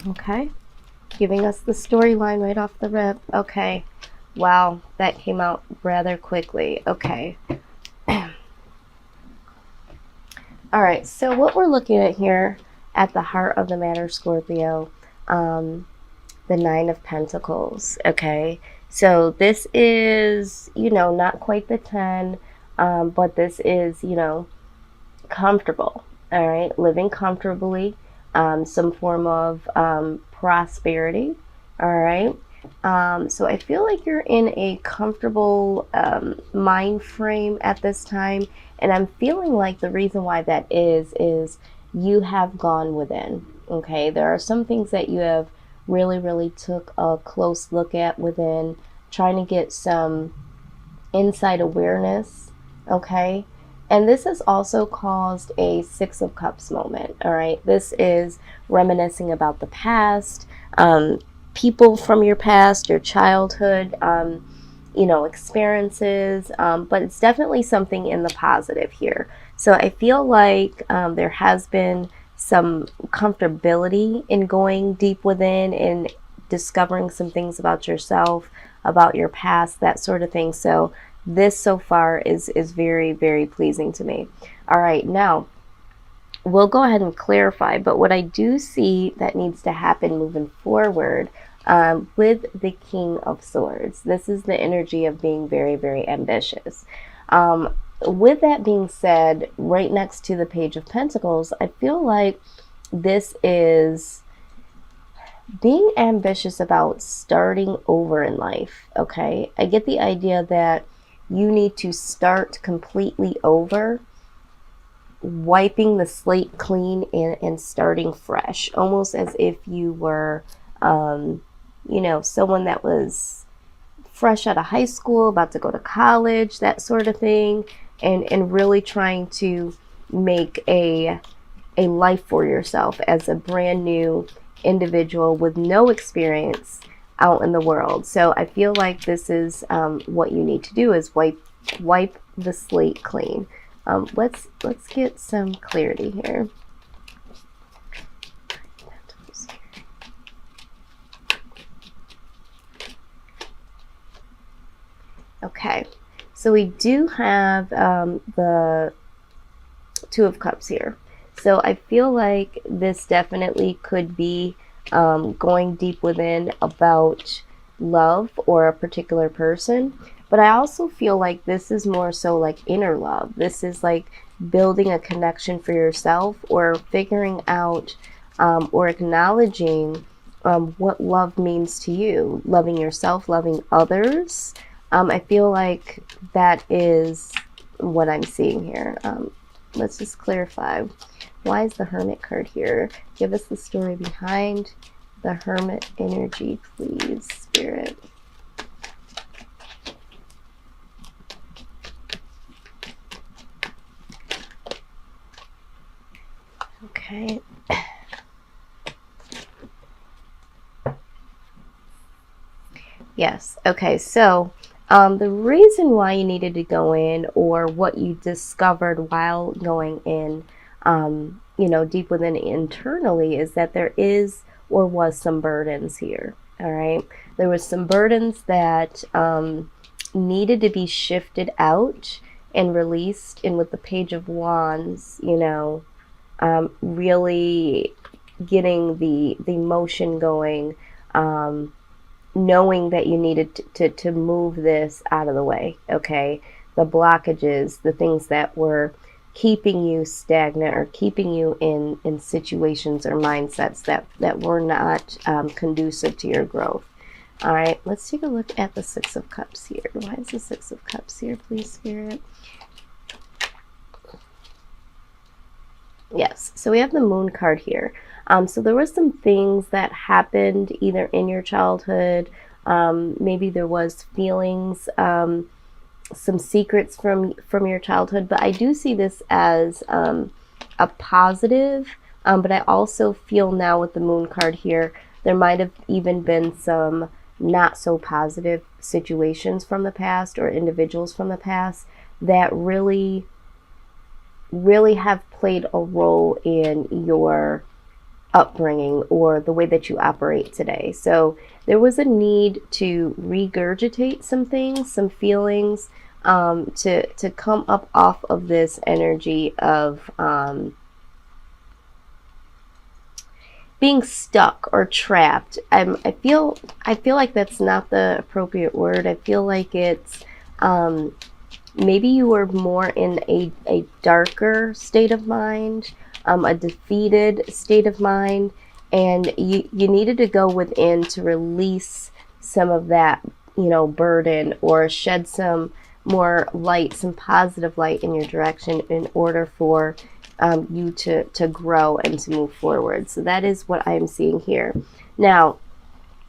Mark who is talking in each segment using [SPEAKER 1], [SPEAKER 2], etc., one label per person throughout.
[SPEAKER 1] Okay. Giving us the storyline right off the rip. Okay. Wow, that came out rather quickly. Okay. All right, so what we're looking at here at the heart of the matter, Scorpio, the Nine of Pentacles. Okay, so this is, not quite the 10, but this is, comfortable. All right, living comfortably, some form of prosperity. All right. So I feel like you're in a comfortable mind frame at this time, and I'm feeling like the reason why that is you have gone within. Okay, there are some things that you have really took a close look at within, trying to get some inside awareness. Okay, and this has also caused a Six of Cups moment. All right, this is reminiscing about the past. People from your past, your childhood, experiences, but it's definitely something in the positive here. So I feel like there has been some comfortability in going deep within and discovering some things about yourself, about your past, that sort of thing. So this so far is very pleasing to me. All right, now we'll go ahead and clarify, but what I do see that needs to happen moving forward with the King of Swords, this is the energy of being very ambitious. With that being said, right next to the Page of Pentacles, I feel like this is being ambitious about starting over in life. Okay, I get the idea that you need to start completely over, wiping the slate clean and starting fresh, almost as if you were, someone that was fresh out of high school, about to go to college, that sort of thing, and really trying to make a life for yourself as a brand new individual with no experience out in the world. So I feel like this is what you need to do is wipe the slate clean. Let's get some clarity here. Okay, so we do have the Two of Cups here. So I feel like this definitely could be going deep within about love or a particular person. But I also feel like this is more so like inner love. This is like building a connection for yourself, or figuring out or acknowledging what love means to you. Loving yourself, loving others. I feel like that is what I'm seeing here. Let's just clarify. Why is the Hermit card here? Give us the story behind the Hermit energy, please, Spirit. Okay. Yes. Okay. So the reason why you needed to go in, or what you discovered while going in, deep within internally, is that there is or was some burdens here. All right. There was some burdens that needed to be shifted out and released. And with the Page of Wands, really getting the motion going, knowing that you needed to move this out of the way. Okay, the blockages, the things that were keeping you stagnant or keeping you in situations or mindsets that were not conducive to your growth. All right, let's take a look at the Six of Cups here. Why is the Six of Cups here, please, Spirit? Yes, so we have the Moon card here. So there were some things that happened either in your childhood, maybe there was feelings, some secrets from your childhood, but I do see this as a positive. But I also feel now with the Moon card here, there might have even been some not so positive situations from the past, or individuals from the past, that really have played a role in your upbringing or the way that you operate today. So there was a need to regurgitate some things, some feelings, to come up off of this energy of being stuck or trapped. I feel like that's not the appropriate word. I feel like it's maybe you were more in a darker state of mind, a defeated state of mind, and you needed to go within to release some of that, you know, burden, or shed some more light, some positive light in your direction in order for you to grow and to move forward. So that is what I'm seeing here. Now,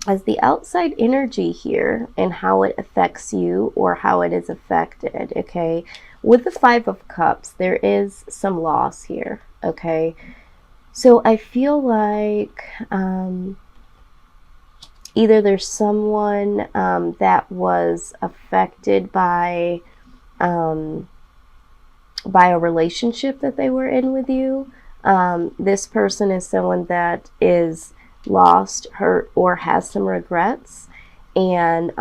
[SPEAKER 1] as the outside energy here and how it affects you or how it is affected, okay, with the Five of Cups, there is some loss here, okay? So I feel like either there's someone that was affected by a relationship that they were in with you. This person is someone that is lost, hurt, or has some regrets, and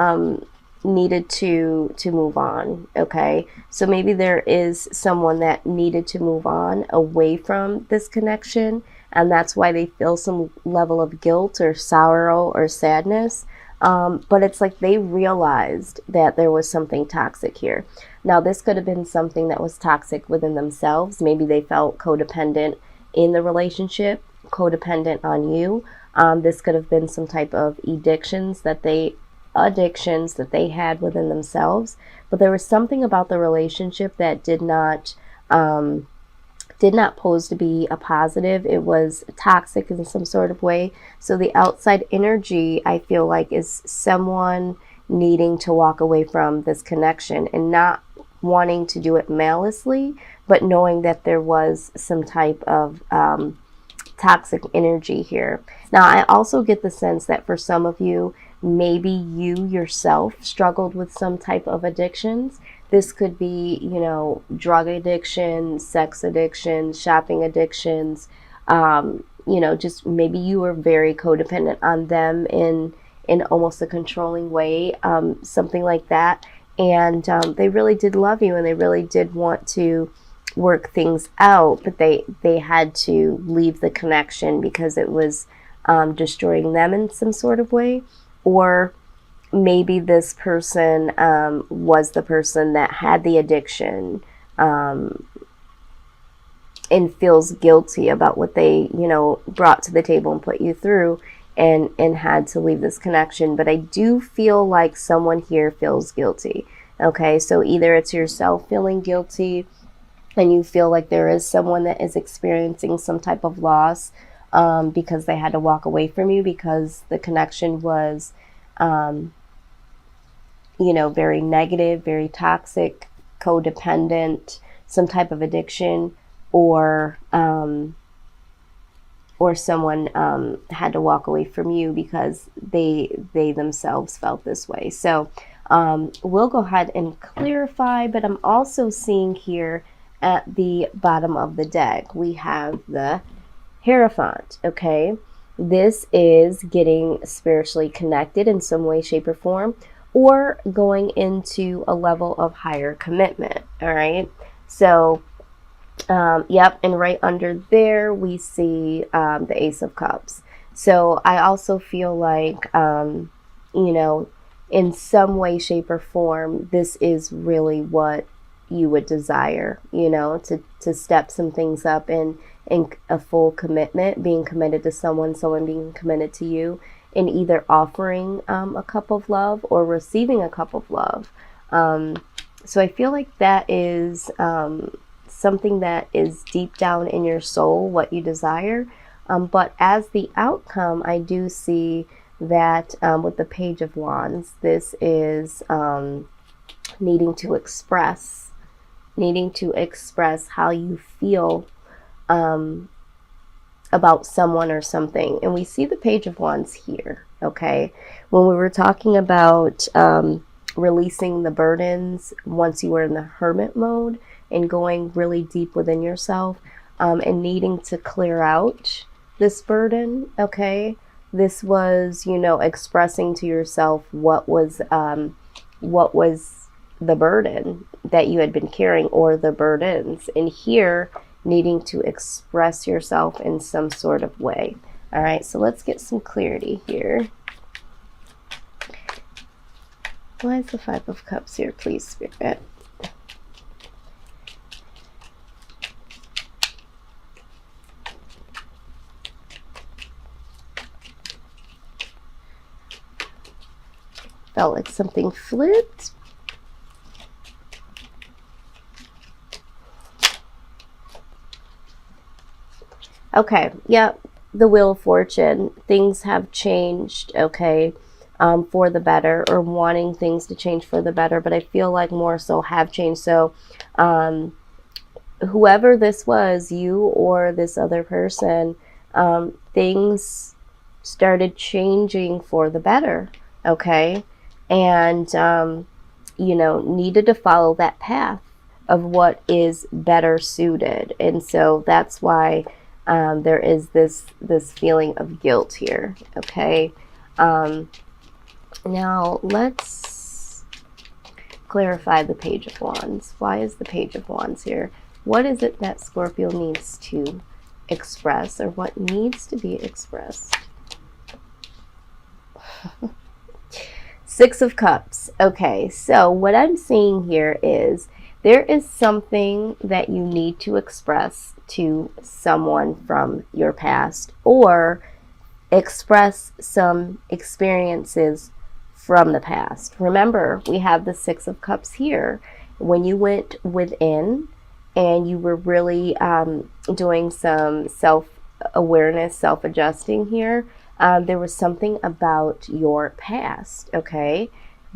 [SPEAKER 1] needed to move on. Okay, so maybe there is someone that needed to move on away from this connection, and that's why they feel some level of guilt or sorrow or sadness. But it's like they realized that there was something toxic here. Now, this could have been something that was toxic within themselves. Maybe they felt codependent in the relationship, codependent on you. This could have been some type of addictions that they had within themselves. But there was something about the relationship that did not pose to be a positive. It was toxic in some sort of way. So the outside energy, I feel like, is someone needing to walk away from this connection and not wanting to do it maliciously, but knowing that there was some type of toxic energy here. Now, I also get the sense that for some of you, maybe you yourself struggled with some type of addictions. This could be, you know, drug addiction, sex addiction, shopping addictions. You know, just maybe you were very codependent on them in almost a controlling way, something like that. And they really did love you, and they really did want to work things out, but they had to leave the connection because it was destroying them in some sort of way. Or maybe this person was the person that had the addiction and feels guilty about what they, you know, brought to the table and put you through, and had to leave this connection. But I do feel like someone here feels guilty. Okay, so either it's yourself feeling guilty and you feel like there is someone that is experiencing some type of loss because they had to walk away from you because the connection was you know, very negative, very toxic, codependent, some type of addiction, or someone had to walk away from you because they themselves felt this way. So we'll go ahead and clarify, but I'm also seeing here at the bottom of the deck, we have the Hierophant, okay? This is getting spiritually connected in some way, shape, or form, or going into a level of higher commitment, all right? So, yep, and right under there, we see the Ace of Cups. So I also feel like, you know, in some way, shape, or form, this is really what you would desire, you know, to step some things up in a full commitment, being committed to someone being committed to you, in either offering a cup of love or receiving a cup of love. So I feel like that is something that is deep down in your soul, what you desire. But as the outcome, I do see that with the Page of Wands, this is needing to express how you feel about someone or something. And we see the Page of Wands here, okay? When we were talking about releasing the burdens once you were in the hermit mode and going really deep within yourself and needing to clear out this burden, okay? This was, you know, expressing to yourself what was the burden that you had been carrying, or the burdens. And here, needing to express yourself in some sort of way. All right, so let's get some clarity here. Why is the Five of Cups here, please, Spirit? Felt like something flipped. Okay, yeah, the Wheel of Fortune. Things have changed, okay, for the better, or wanting things to change for the better, but I feel like more so have changed. So whoever this was, you or this other person, things started changing for the better, okay? And, you know, needed to follow that path of what is better suited. And so that's why there is this feeling of guilt here, okay? Now let's clarify the Page of Wands. Why is the Page of Wands here? What is it that Scorpio needs to express, or what needs to be expressed? Six of Cups. Okay, so what I'm seeing here is there is something that you need to express to someone from your past, or express some experiences from the past. Remember, we have the Six of Cups here. When you went within and you were really doing some self-awareness, self-adjusting here, there was something about your past, okay?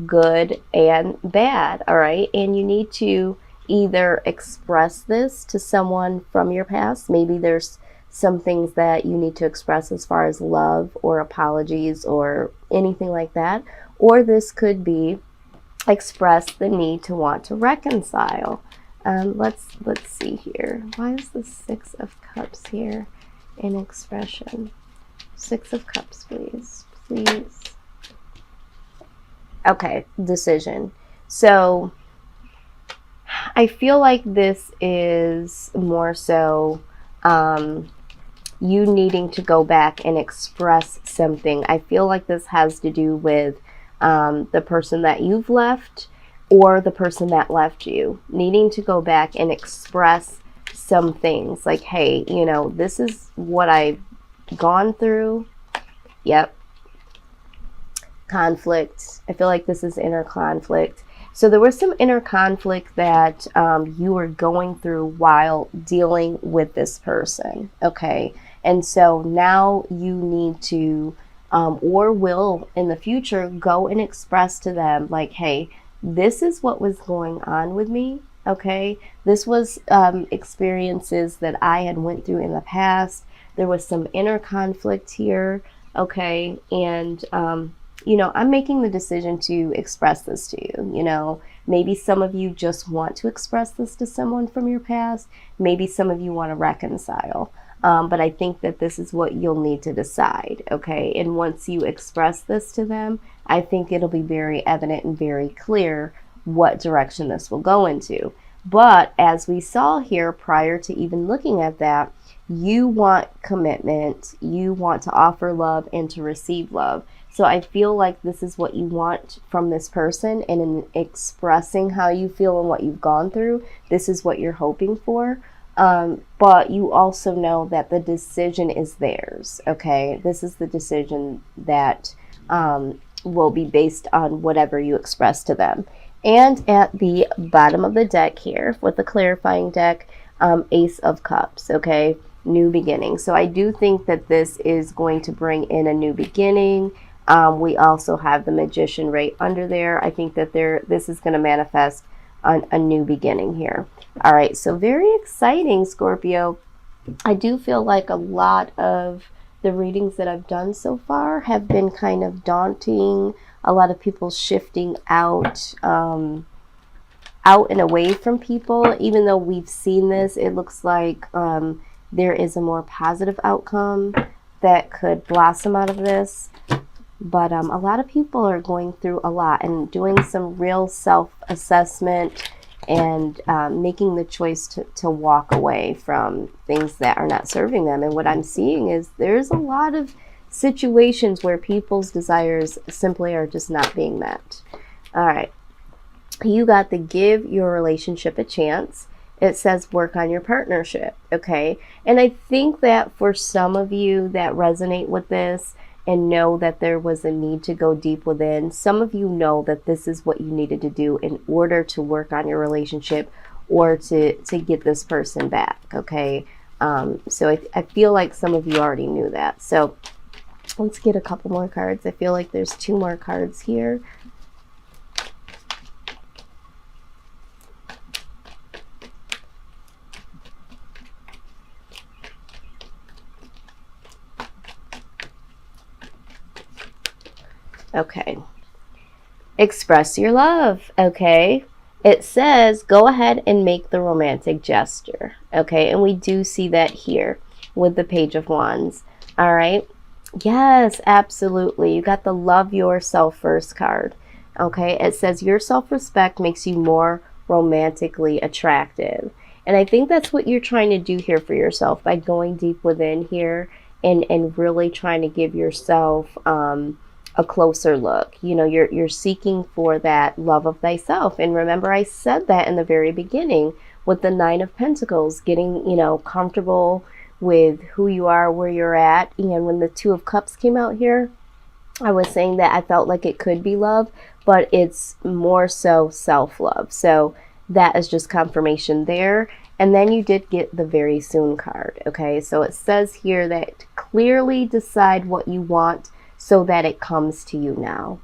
[SPEAKER 1] Good and bad, all right? And you need to either express this to someone from your past. Maybe there's some things that you need to express as far as love or apologies or anything like that. Or this could be express the need to want to reconcile. Let's see here. Why is the Six of Cups here in expression? Six of Cups, please. Please. Okay, decision. So I feel like this is more so you needing to go back and express something. I feel like this has to do with the person that you've left, or the person that left you, needing to go back and express some things like, hey, you know, this is what I've gone through. Yep. Conflict. I feel like this is inner conflict. So there was some inner conflict that you were going through while dealing with this person, okay? And so now you need to, or will in the future, go and express to them like, hey, this is what was going on with me, okay? This was experiences that I had went through in the past. There was some inner conflict here, okay? And, you know, I'm making the decision to express this to you. You know, maybe some of you just want to express this to someone from your past. Maybe some of you want to reconcile. But I think that this is what you'll need to decide, okay? And once you express this to them, I think it'll be very evident and very clear what direction this will go into. But as we saw here prior to even looking at that, you want commitment, you want to offer love and to receive love. So I feel like this is what you want from this person, and in expressing how you feel and what you've gone through, this is what you're hoping for. But you also know that the decision is theirs, okay? This is the decision that will be based on whatever you express to them. And at the bottom of the deck here, with the clarifying deck, Ace of Cups, okay? New beginning. So I do think that this is going to bring in a new beginning. We also have the Magician right under there. I think that this is going to manifest on a new beginning here. All right, so very exciting, Scorpio. I do feel like a lot of the readings that I've done so far have been kind of daunting. A lot of people shifting out and away from people. Even though we've seen this, it looks like there is a more positive outcome. that could blossom out of this. But a lot of people are going through a lot and doing some real self-assessment and making the choice to walk away from things that are not serving them. And what I'm seeing is there's a lot of situations where people's desires simply are just not being met. All right. You got the give your relationship a chance. It says work on your partnership. Okay. And I think that for some of you that resonate with this and know that there was a need to go deep within, some of you know that this is what you needed to do in order to work on your relationship or to get this person back. Okay. So I feel like some of you already knew that. So let's get a couple more cards. I feel like there's 2 more cards here. Okay. Express your love. Okay. It says go ahead and make the romantic gesture. Okay. And we do see that here with the Page of Wands. All right. Yes, absolutely. You got the love yourself first card. Okay. It says your self-respect makes you more romantically attractive. And I think that's what you're trying to do here for yourself by going deep within here and really trying to give yourself a closer look. You know, you're seeking for that love of thyself. And remember, I said that in the very beginning with the 9 of Pentacles, getting, you know, comfortable with who you are, where you're at. And when the 2 of Cups came out here, I was saying that I felt like it could be love, but it's more so self-love. So that is just confirmation there. And then you did get the very soon card. Okay, so it says here that clearly decide what you want so that it comes to you now.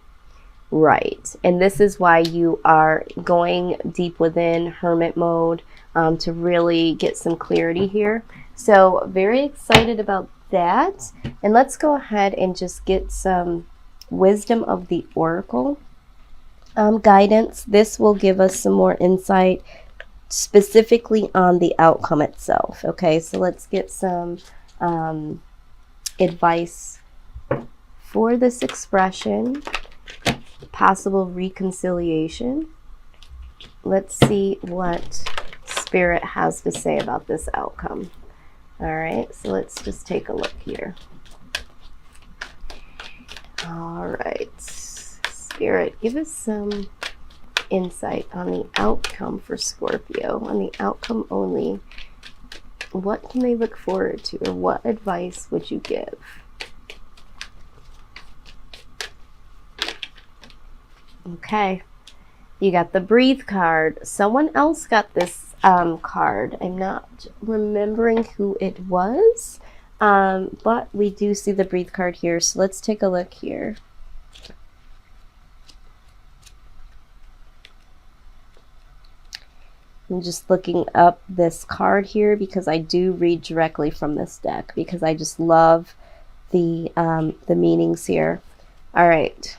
[SPEAKER 1] Right. And this is why you are going deep within hermit mode to really get some clarity here. So very excited about that. And let's go ahead and just get some wisdom of the oracle guidance. This will give us some more insight specifically on the outcome itself. Okay, so let's get some advice for this expression, possible reconciliation. Let's see what Spirit has to say about this outcome. All right, so let's just take a look here. All right, Spirit, give us some insight on the outcome for Scorpio, on the outcome only. What can they look forward to, or what advice would you give? Okay, you got the Breathe card. Someone else got this card. I'm not remembering who it was, but we do see the Breathe card here. So let's take a look here. I'm just looking up this card here because I do read directly from this deck because I just love the meanings here. All right.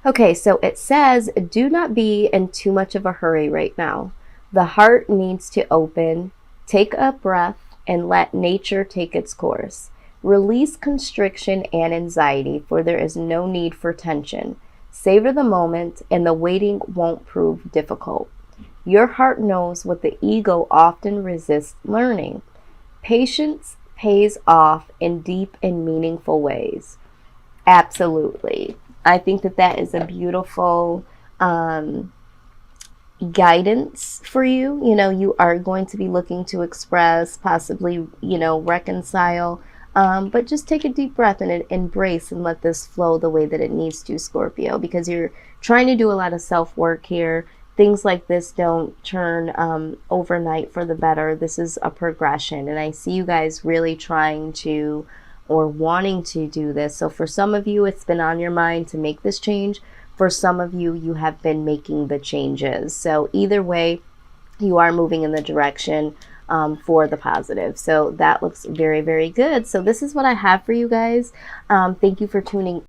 [SPEAKER 1] Okay, so it says, do not be in too much of a hurry right now. The heart needs to open. Take a breath and let nature take its course. Release constriction and anxiety, for there is no need for tension. Savor the moment, and the waiting won't prove difficult. Your heart knows what the ego often resists learning. Patience pays off in deep and meaningful ways. Absolutely. I think that that is a beautiful guidance for you. You know, you are going to be looking to express, possibly, you know, reconcile, but just take a deep breath and embrace and let this flow the way that it needs to, Scorpio, because you're trying to do a lot of self-work here. Things like this don't turn overnight for the better. This is a progression, and I see you guys really trying to or wanting to do this. So for some of you, it's been on your mind to make this change. For some of you, you have been making the changes. So either way, you are moving in the direction for the positive. So that looks very, very good. So this is what I have for you guys. Thank you for tuning